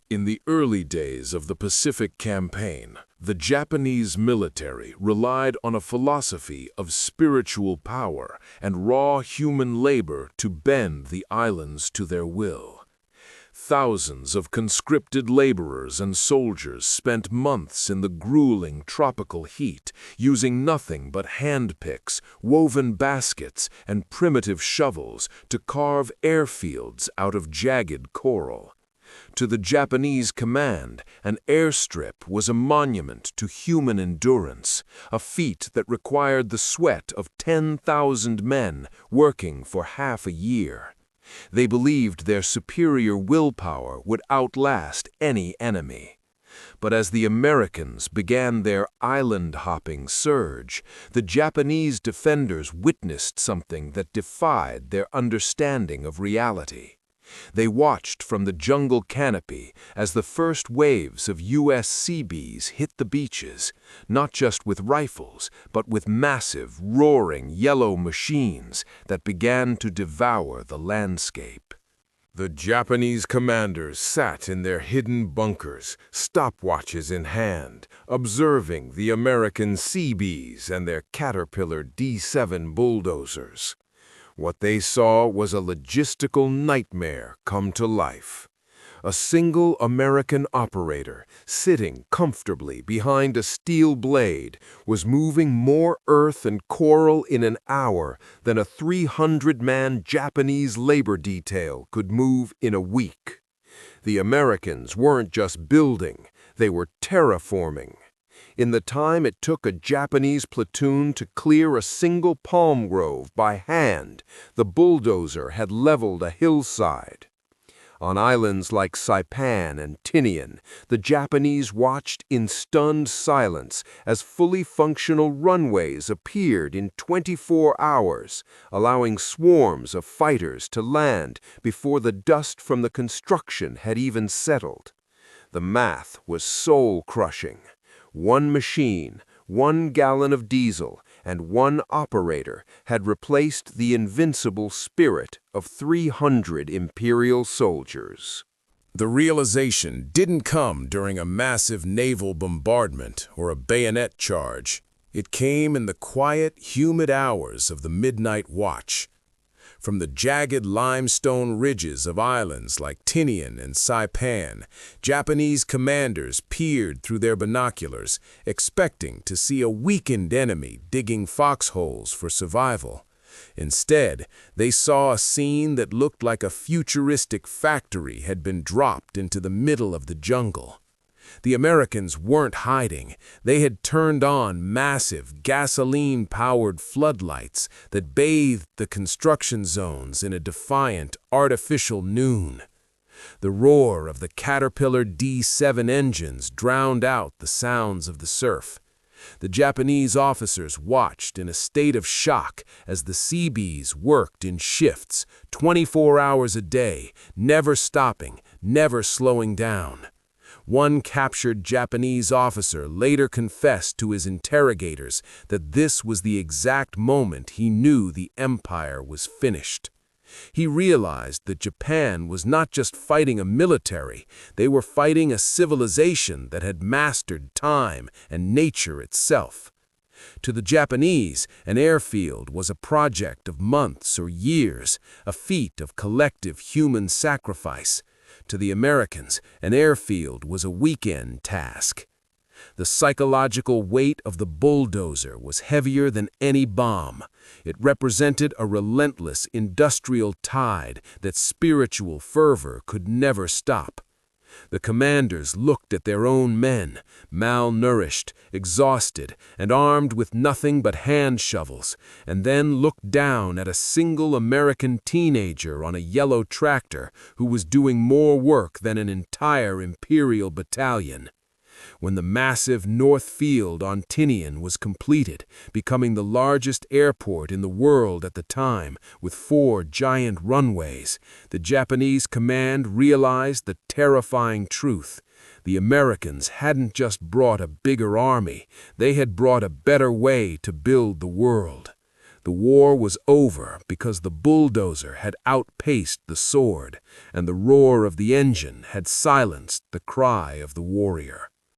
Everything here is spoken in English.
In the early days of the Pacific Campaign, the Japanese military relied on a philosophy of spiritual power and raw human labor to bend the islands to their will. Thousands of conscripted laborers and soldiers spent months in the grueling tropical heat, using nothing but hand picks, woven baskets, and primitive shovels to carve airfields out of jagged coral. To the Japanese command, an airstrip was a monument to human endurance, a feat that required the sweat of 10,000 men working for half a year. They believed their superior willpower would outlast any enemy. But as the Americans began their island-hopping surge, the Japanese defenders witnessed something that defied their understanding of reality. They watched from the jungle canopy as the first waves of U.S. Seabees hit the beaches, not just with rifles, but with massive, roaring yellow machines that began to devour the landscape. The Japanese commanders sat in their hidden bunkers, stopwatches in hand, observing the American Seabees and their Caterpillar D7 bulldozers. What they saw was a logistical nightmare come to life. A single American operator, sitting comfortably behind a steel blade, was moving more earth and coral in an hour than a 300-man Japanese labor detail could move in a week. The Americans weren't just building, they were terraforming. In the time it took a Japanese platoon to clear a single palm grove by hand, the bulldozer had leveled a hillside. On islands like Saipan and Tinian, the Japanese watched in stunned silence as fully functional runways appeared in 24 hours, allowing swarms of fighters to land before the dust from the construction had even settled. The math was soul-crushing. One machine, 1 gallon of diesel, and 1 operator had replaced the invincible spirit of 300 Imperial soldiers. The realization didn't come during a massive naval bombardment or a bayonet charge. It came in the quiet, humid hours of the midnight watch. From the jagged limestone ridges of islands like Tinian and Saipan, Japanese commanders peered through their binoculars, expecting to see a weakened enemy digging foxholes for survival. Instead, they saw a scene that looked like a futuristic factory had been dropped into the middle of the jungle. The Americans weren't hiding. They had turned on massive gasoline-powered floodlights that bathed the construction zones in a defiant, artificial noon. The roar of the Caterpillar D7 engines drowned out the sounds of the surf. The Japanese officers watched in a state of shock as the Seabees worked in shifts, 24 hours a day, never stopping, never slowing down. One captured Japanese officer later confessed to his interrogators that this was the exact moment he knew the empire was finished. He realized that Japan was not just fighting a military, they were fighting a civilization that had mastered time and nature itself. To the Japanese, an airfield was a project of months or years, a feat of collective human sacrifice. To the Americans, an airfield was a weekend task. The psychological weight of the bulldozer was heavier than any bomb. It represented a relentless industrial tide that spiritual fervor could never stop. The commanders looked at their own men, malnourished, exhausted, and armed with nothing but hand shovels, and then looked down at a single American teenager on a yellow tractor who was doing more work than an entire Imperial battalion. When the massive North Field on Tinian was completed, becoming the largest airport in the world at the time, with 4 giant runways, the Japanese command realized the terrifying truth. The Americans hadn't just brought a bigger army, they had brought a better way to build the world. The war was over because the bulldozer had outpaced the sword, and the roar of the engine had silenced the cry of the warrior.